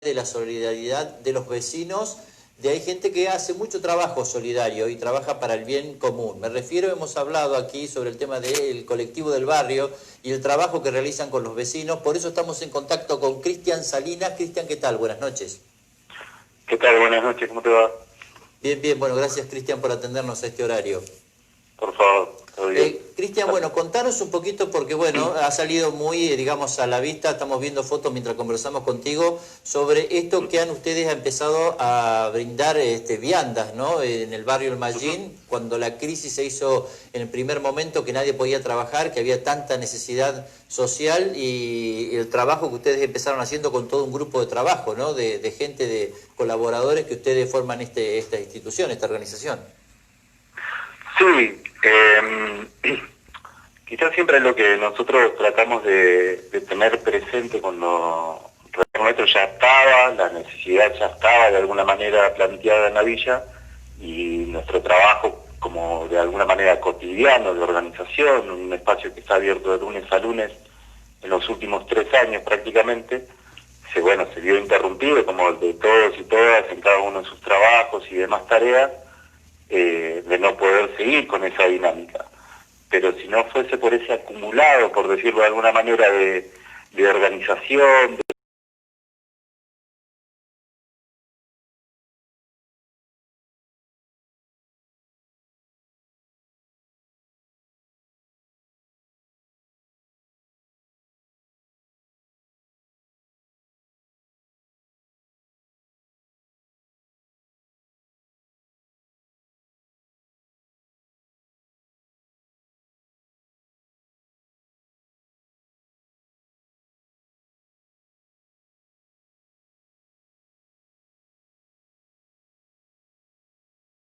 importante la solidaridad de los vecinos. Hay gente que hace mucho trabajo solidario y trabaja para el bien común. Me refiero, hemos hablado aquí sobre el tema del colectivo del barrio y el trabajo que realizan con los vecinos. Por eso estamos en contacto con Cristian Salinas. Cristian, ¿qué tal? Buenas noches. ¿Qué tal? Buenas noches, ¿cómo te va? Bien, bien. Bueno, gracias, Cristian, por atendernos a este horario. Por favor, todo bien. Cristian, bueno, contanos un poquito porque, bueno, ha salido muy, digamos, a la vista, estamos viendo fotos mientras conversamos contigo sobre esto que han ustedes empezado a brindar viandas, ¿no? En el barrio El Mallín, cuando la crisis se hizo en el primer momento que nadie podía trabajar, que había tanta necesidad social y el trabajo que ustedes empezaron haciendo con todo un grupo de trabajo, ¿no? De gente, de colaboradores que ustedes forman esta institución, esta organización. Sí, quizás siempre lo que nosotros tratamos de tener presente cuando el nuestro ya estaba, la necesidad ya estaba de alguna manera planteada en la villa, y nuestro trabajo como de alguna manera cotidiano de organización, un espacio que está abierto de lunes a lunes en los últimos 3 años prácticamente, se vio interrumpido como el de todos y todas en cada uno de sus trabajos y demás tareas, de no poder seguir con esa dinámica. Pero si no fuese por ese acumulado, por decirlo de alguna manera, de organización,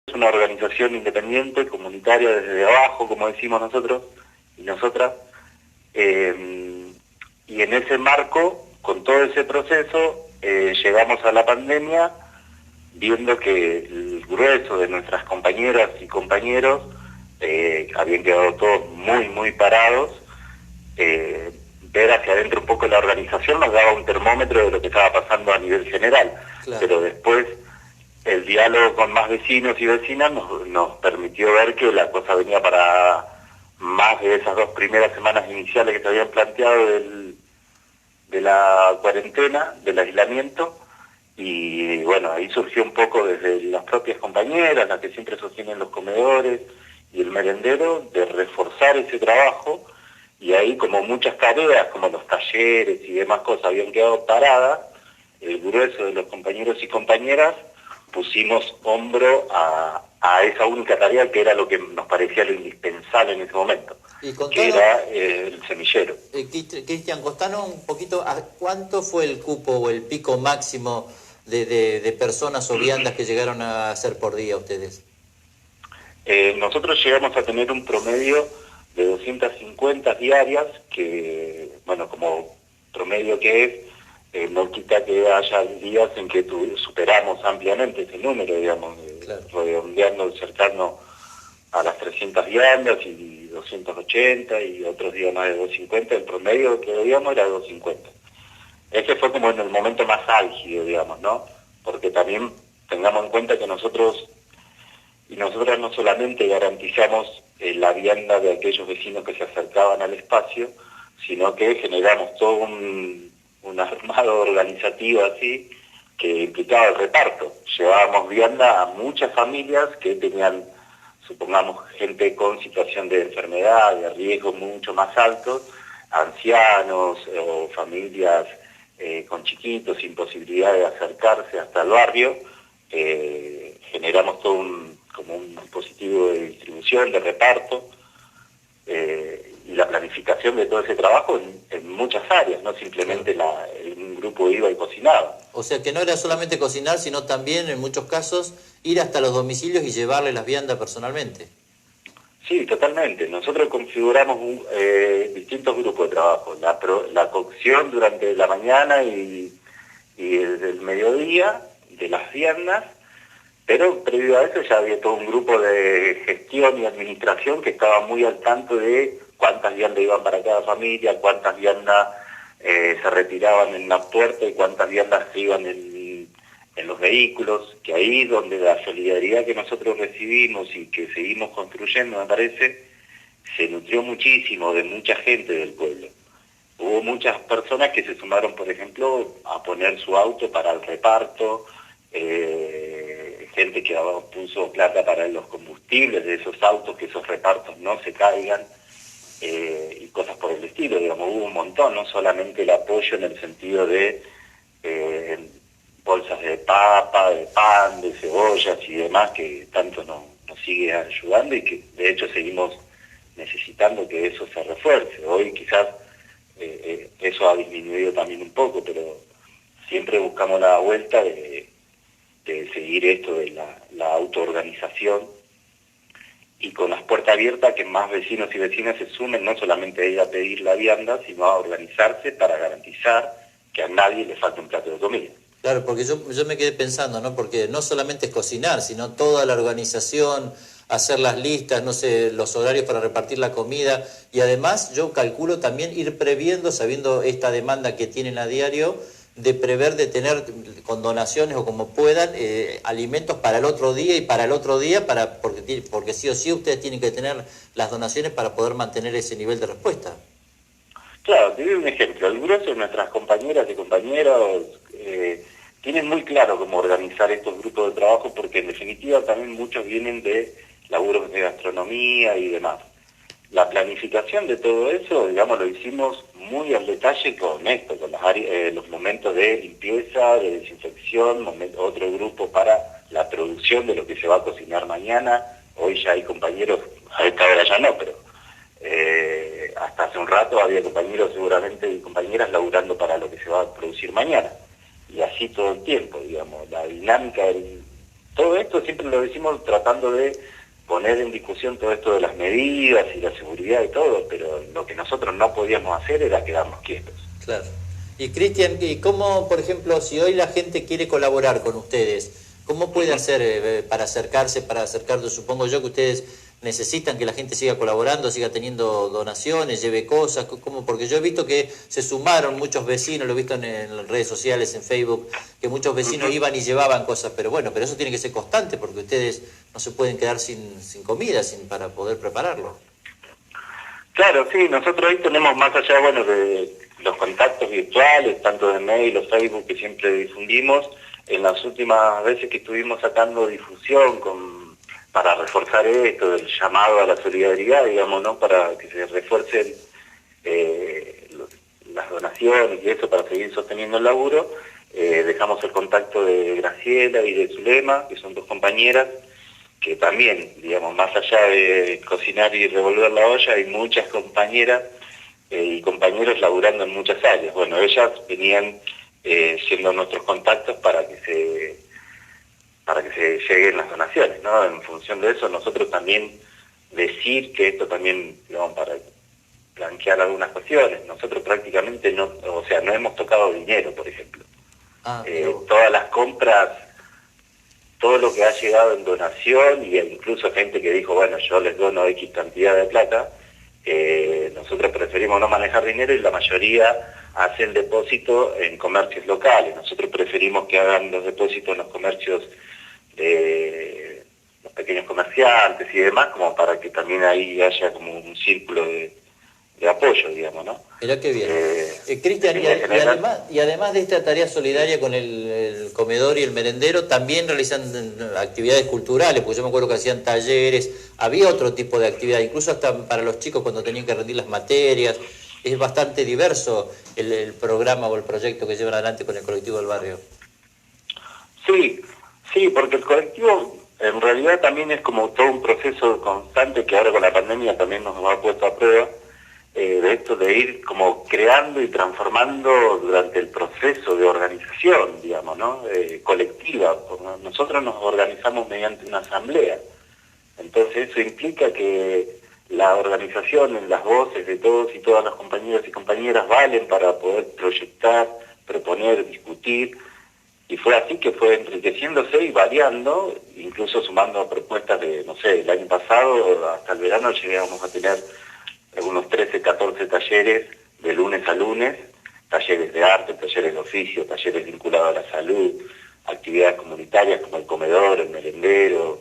es una organización independiente, comunitaria, desde abajo, como decimos nosotros y nosotras, y en ese marco, con todo ese proceso, llegamos a la pandemia viendo que el grueso de nuestras compañeras y compañeros habían quedado todos muy parados. Ver hacia adentro un poco la organización nos daba un termómetro de lo que estaba pasando a nivel general, claro. Pero después el diálogo con más vecinos y vecinas nos permitió ver que la cosa venía para más de esas 2 primeras semanas iniciales que se habían planteado de la cuarentena, del aislamiento, y bueno, ahí surgió un poco desde las propias compañeras, las que siempre sostienen los comedores y el merendero, de reforzar ese trabajo, y ahí como muchas tareas, como los talleres y demás cosas habían quedado paradas, el grueso de los compañeros y compañeras pusimos hombro a esa única tarea que era lo que nos parecía lo indispensable en ese momento, que era el semillero. Cristian, contanos un poquito, ¿cuánto fue el cupo o el pico máximo de personas o viandas que llegaron a hacer por día ustedes? Nosotros llegamos a tener un promedio de 250 diarias, que, bueno, como promedio que es, no quita que haya días en que superamos ampliamente ese número, digamos, claro. Redondeando, cercano a las 300 viandas y 280 y otros días más de 250, el promedio que veíamos era 250. Ese fue como en el momento más álgido, digamos, ¿no? Porque también tengamos en cuenta que nosotros y nosotras no solamente garantizamos la vianda de aquellos vecinos que se acercaban al espacio, sino que generamos todo un armado organizativo así que implicaba el reparto. Llevábamos vianda a muchas familias que tenían, supongamos, gente con situación de enfermedad, de riesgo mucho más alto, ancianos o familias con chiquitos sin posibilidad de acercarse hasta el barrio. Generamos todo como un dispositivo de distribución, de reparto, y la planificación de todo ese trabajo en muchas áreas, no simplemente un grupo iba y cocinaba. O sea que no era solamente cocinar, sino también en muchos casos ir hasta los domicilios y llevarle las viandas personalmente. Sí, totalmente. Nosotros configuramos distintos grupos de trabajo. La cocción durante la mañana y desde el mediodía de las viandas, pero previo a eso ya había todo un grupo de gestión y administración que estaba muy al tanto de cuántas viandas iban para cada familia, cuántas viandas se retiraban en la puerta y cuántas viandas se iban en en los vehículos, que ahí donde la solidaridad que nosotros recibimos y que seguimos construyendo, me parece, se nutrió muchísimo de mucha gente del pueblo. Hubo muchas personas que se sumaron, por ejemplo, a poner su auto para el reparto, gente que puso plata para los combustibles de esos autos, que esos repartos no se caigan, y cosas por el estilo, digamos, hubo un montón, no solamente el apoyo en el sentido de bolsas de papa, de pan, de cebollas y demás, que tanto nos sigue ayudando y que de hecho seguimos necesitando que eso se refuerce. Hoy quizás eso ha disminuido también un poco, pero siempre buscamos la vuelta de seguir esto de la autoorganización y con las puertas abiertas que más vecinos y vecinas se sumen, no solamente a ir a pedir la vianda, sino a organizarse para garantizar que a nadie le falte un plato de comida. Claro, porque yo me quedé pensando, ¿no? Porque no solamente es cocinar, sino toda la organización, hacer las listas, no sé, los horarios para repartir la comida, y además yo calculo también ir previendo, sabiendo esta demanda que tienen a diario, de prever de tener con donaciones o como puedan alimentos para el otro día y para el otro día, porque sí o sí ustedes tienen que tener las donaciones para poder mantener ese nivel de respuesta. Claro, te doy un ejemplo. El grueso de nuestras compañeras y compañeros tienen muy claro cómo organizar estos grupos de trabajo, porque en definitiva también muchos vienen de laburos de gastronomía y demás. La planificación de todo eso, digamos, lo hicimos muy al detalle con esto, con los momentos de limpieza, de desinfección, otro grupo para la producción de lo que se va a cocinar mañana. Hoy ya hay compañeros, a esta hora ya no, pero hasta hace un rato había compañeros seguramente y compañeras laburando para lo que se va a producir mañana. Y así todo el tiempo, digamos, la dinámica, todo esto siempre lo decimos tratando de poner en discusión todo esto de las medidas y la seguridad y todo, pero lo que nosotros no podíamos hacer era quedarnos quietos. Claro. Y Cristian, ¿y cómo, por ejemplo, si hoy la gente quiere colaborar con ustedes, cómo puede hacer para acercarse, supongo yo que ustedes necesitan que la gente siga colaborando, siga teniendo donaciones, lleve cosas, porque yo he visto que se sumaron muchos vecinos, lo he visto en las redes sociales, en Facebook, que muchos vecinos iban y llevaban cosas, pero bueno, pero eso tiene que ser constante, porque ustedes no se pueden quedar sin comida, para poder prepararlo. Claro, sí, nosotros ahí tenemos más allá, bueno, de los contactos virtuales, tanto de mail o Facebook que siempre difundimos, en las últimas veces que estuvimos sacando difusión para reforzar esto, del llamado a la solidaridad, digamos, ¿no? Para que se refuercen las donaciones y eso, para seguir sosteniendo el laburo, dejamos el contacto de Graciela y de Zulema, que son dos compañeras, que también, digamos, más allá de cocinar y revolver la olla, hay muchas compañeras y compañeros laburando en muchas áreas. Bueno, ellas venían siendo nuestros contactos para que se lleguen las donaciones, ¿no? En función de eso, nosotros también decir que esto también, digamos, para blanquear algunas cuestiones, nosotros prácticamente no hemos tocado dinero, por ejemplo. Todas las compras, todo lo que ha llegado en donación, y incluso gente que dijo, bueno, yo les dono X cantidad de plata, nosotros preferimos no manejar dinero y la mayoría hace el depósito en comercios locales. Nosotros preferimos que hagan los depósitos en los comercios de los pequeños comerciantes y demás, como para que también ahí haya como un círculo de apoyo, digamos, ¿no? Mirá qué bien. Cristian, y además de esta tarea solidaria con el comedor y el merendero, también realizan actividades culturales, porque yo me acuerdo que hacían talleres, había otro tipo de actividad, incluso hasta para los chicos cuando tenían que rendir las materias. Es bastante diverso el programa o el proyecto que llevan adelante con el colectivo del barrio. Sí, porque el colectivo en realidad también es como todo un proceso constante que ahora con la pandemia también nos ha puesto a prueba, de esto de ir como creando y transformando durante el proceso de organización, digamos, ¿no? Colectiva. Nosotros nos organizamos mediante una asamblea. Entonces eso implica que la organización en las voces de todos y todas las compañeros y compañeras valen para poder proyectar, proponer, discutir, y fue así que fue enriqueciéndose y variando, incluso sumando propuestas de, no sé, el año pasado hasta el verano llegamos a tener unos 13, 14 talleres de lunes a lunes, talleres de arte, talleres de oficio, talleres vinculados a la salud, actividades comunitarias como el comedor, el merendero,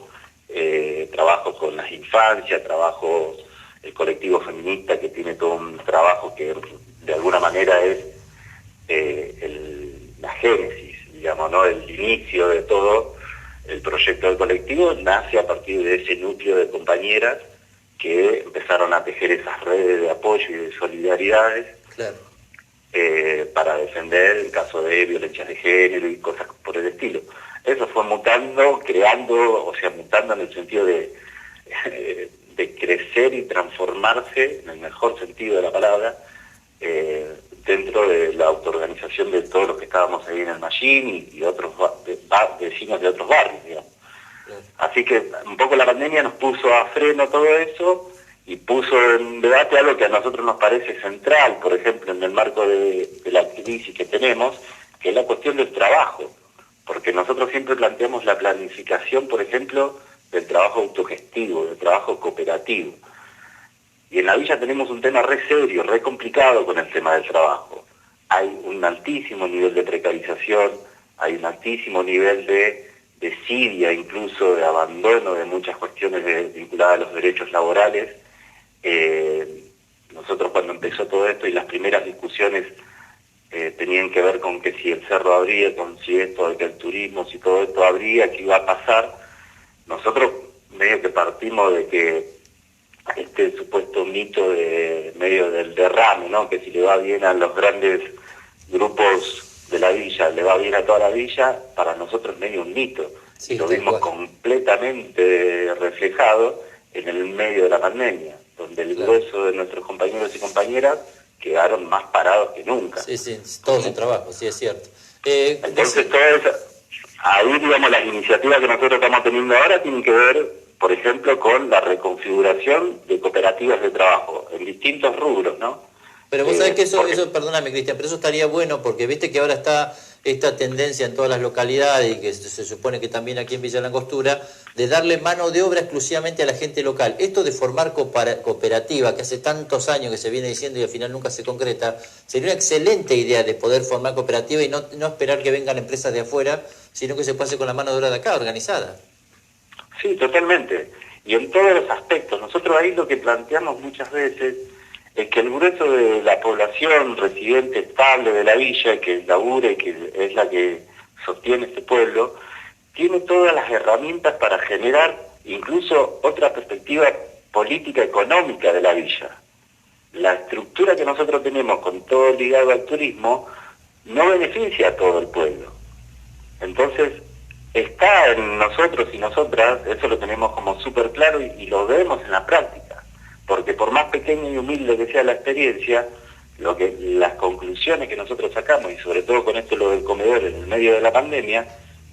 trabajo con las infancias, trabajo el colectivo feminista que tiene todo un trabajo que de alguna manera es la génesis, digamos, ¿no? El inicio de todo el proyecto del colectivo nace a partir de ese núcleo de compañeras que empezaron a tejer esas redes de apoyo y de solidaridades. Claro. Para defender el caso de violencias de género y cosas por el estilo. Eso fue mutando, mutando en el sentido de crecer y transformarse, en el mejor sentido de la palabra, dentro de la autoorganización de todos los que estábamos ahí en el Mallín y otros vecinos de otros barrios, digamos. Así que un poco la pandemia nos puso a freno todo eso y puso en debate algo que a nosotros nos parece central, por ejemplo, en el marco de la crisis que tenemos, que es la cuestión del trabajo. Porque nosotros siempre planteamos la planificación, por ejemplo, del trabajo autogestivo, del trabajo cooperativo. Y en la villa tenemos un tema re serio, re complicado con el tema del trabajo. Hay un altísimo nivel de precarización, hay un altísimo nivel de desidia, incluso de abandono de muchas cuestiones vinculadas a los derechos laborales. Nosotros cuando empezó todo esto y las primeras discusiones tenían que ver con que si el cerro abría, con si esto, de que el turismo, si todo esto abría, qué iba a pasar, nosotros medio que partimos de que este supuesto mito de medio del derrame, ¿no? Que si le va bien a los grandes grupos de la villa, le va bien a toda la villa, para nosotros es medio un mito. Sí, y lo vimos completamente reflejado en el medio de la pandemia, donde el grueso de nuestros compañeros y compañeras quedaron más parados que nunca. Sí, todos sin trabajo, sí, es cierto. Entonces, ahí, digamos, las iniciativas que nosotros estamos teniendo ahora tienen que ver, por ejemplo, con la reconfiguración de cooperativas de trabajo en distintos rubros, ¿no? Pero vos sabés que eso, perdóname, Cristian, pero eso estaría bueno porque viste que ahora está esta tendencia en todas las localidades y que se supone que también aquí en Villa Langostura, de darle mano de obra exclusivamente a la gente local. Esto de formar cooperativa, que hace tantos años que se viene diciendo y al final nunca se concreta, sería una excelente idea de poder formar cooperativa y no esperar que vengan empresas de afuera, sino que se pase con la mano de obra de acá, organizada. Sí, totalmente. Y en todos los aspectos. Nosotros ahí lo que planteamos muchas veces es que el grueso de la población residente estable de la villa, que labura y que es la que sostiene este pueblo, tiene todas las herramientas para generar incluso otra perspectiva política económica de la villa. La estructura que nosotros tenemos con todo ligado al turismo no beneficia a todo el pueblo. Entonces, está en nosotros y nosotras, eso lo tenemos como súper claro y lo vemos en la práctica. Porque por más pequeña y humilde que sea la experiencia, las conclusiones que nosotros sacamos, y sobre todo con esto lo del comedor en el medio de la pandemia,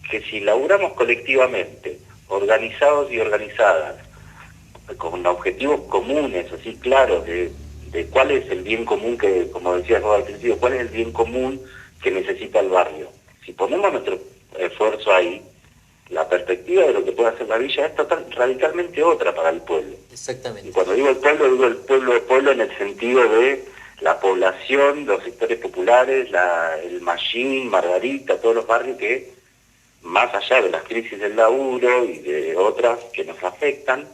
que si laburamos colectivamente, organizados y organizadas, con objetivos comunes, así claros, de cuál es el bien común que, como decías vos al principio, cuál es el bien común que necesita el barrio. Si ponemos nuestro esfuerzo ahí, la perspectiva de lo que puede hacer la villa es radicalmente otra para el pueblo. Exactamente. Y cuando digo el pueblo en el sentido de la población, los sectores populares, el Mallín, Margarita, todos los barrios que, más allá de las crisis del laburo y de otras que nos afectan,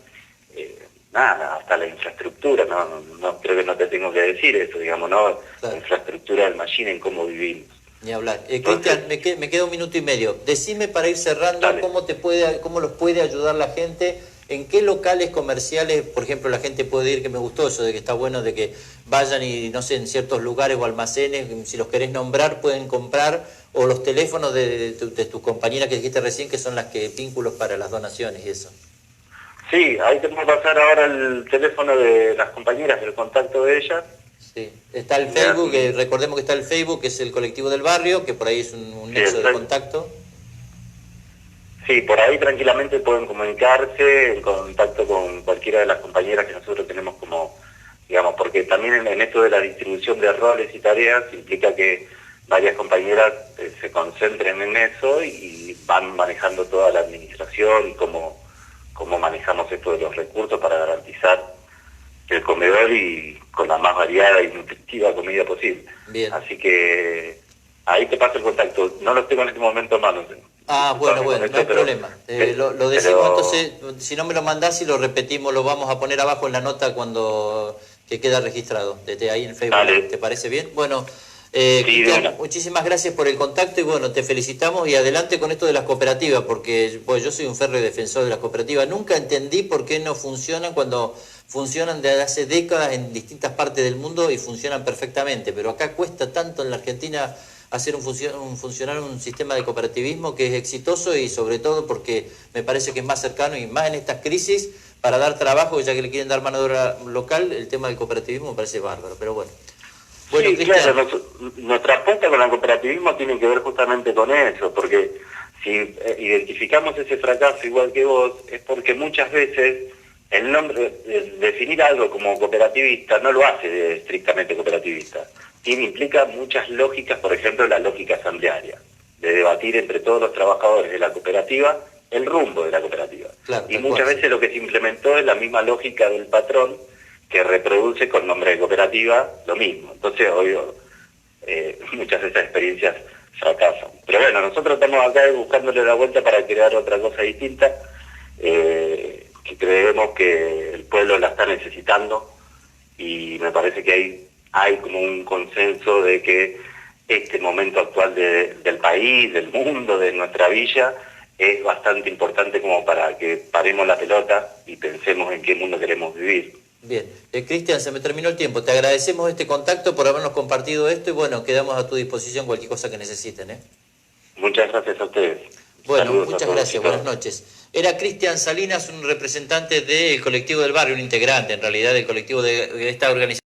hasta la infraestructura, no creo que no te tengo que decir eso, digamos, ¿no? Claro. La infraestructura del Mallín en cómo vivimos. Ni hablar. Cristian, me queda 1 minuto y medio. Decime para ir cerrando cómo los puede ayudar la gente, en qué locales comerciales, por ejemplo, la gente puede ir, que me gustó eso de que está bueno de que vayan y, no sé, en ciertos lugares o almacenes, si los querés nombrar, pueden comprar, o los teléfonos de tus compañeras que dijiste recién, que son las que vínculos para las donaciones y eso. Sí, ahí te puedo pasar ahora el teléfono de las compañeras, el contacto de ellas. Sí, está el Facebook, recordemos que está el Facebook, que es el colectivo del barrio, que por ahí es un nexo de contacto. Sí, por ahí tranquilamente pueden comunicarse en contacto con cualquiera de las compañeras que nosotros tenemos como, digamos, porque también en esto de la distribución de roles y tareas implica que varias compañeras se concentren en eso y van manejando toda la administración y cómo manejamos esto de los recursos para garantizar el comedor y con la más variada y nutritiva comida posible. Bien. Así que ahí te paso el contacto. No los tengo en este momento en manos. Ah, bueno, disculpame bueno, con no hay esto, problema. Lo decimos, pero entonces, si no me lo mandás y lo repetimos, lo vamos a poner abajo en la nota cuando que queda registrado, desde ahí en Facebook Live. dale, ¿Te parece bien? Bueno, sí, de Cristian, una. muchísimas gracias por el contacto y bueno, te felicitamos y adelante con esto de las cooperativas, porque pues, yo soy un férreo defensor de las cooperativas. Nunca entendí por qué no funcionan cuando funcionan desde hace décadas en distintas partes del mundo y funcionan perfectamente, pero acá cuesta tanto en la Argentina hacer funcionar un sistema de cooperativismo que es exitoso y sobre todo porque me parece que es más cercano y más en estas crisis para dar trabajo, ya que le quieren dar mano de obra local, el tema del cooperativismo me parece bárbaro, pero bueno. Bueno, Sí, claro, Cristian, nuestra apuesta con el cooperativismo tiene que ver justamente con eso, porque si identificamos ese fracaso igual que vos, es porque muchas veces el nombre, definir algo como cooperativista no lo hace de estrictamente cooperativista. Implica muchas lógicas, por ejemplo, la lógica asamblearia, de debatir entre todos los trabajadores de la cooperativa el rumbo de la cooperativa. claro, Y tal muchas cual, sí. veces lo que se implementó es la misma lógica del patrón que reproduce con nombre de cooperativa lo mismo. Entonces, obvio, muchas de esas experiencias fracasan. Pero bueno, nosotros estamos acá buscándole la vuelta para crear otra cosa distinta, que creemos que el pueblo la está necesitando y me parece que hay como un consenso de que este momento actual del país, del mundo, de nuestra villa, es bastante importante como para que paremos la pelota y pensemos en qué mundo queremos vivir. Bien, Cristian, se me terminó el tiempo. Te agradecemos este contacto por habernos compartido esto y bueno, quedamos a tu disposición cualquier cosa que necesiten, ¿eh? Muchas gracias a ustedes. Bueno, Saludos a muchas todos y gracias, buenas todas. noches. Era Cristian Salinas, un representante del colectivo del barrio, un integrante en realidad del colectivo de esta organización.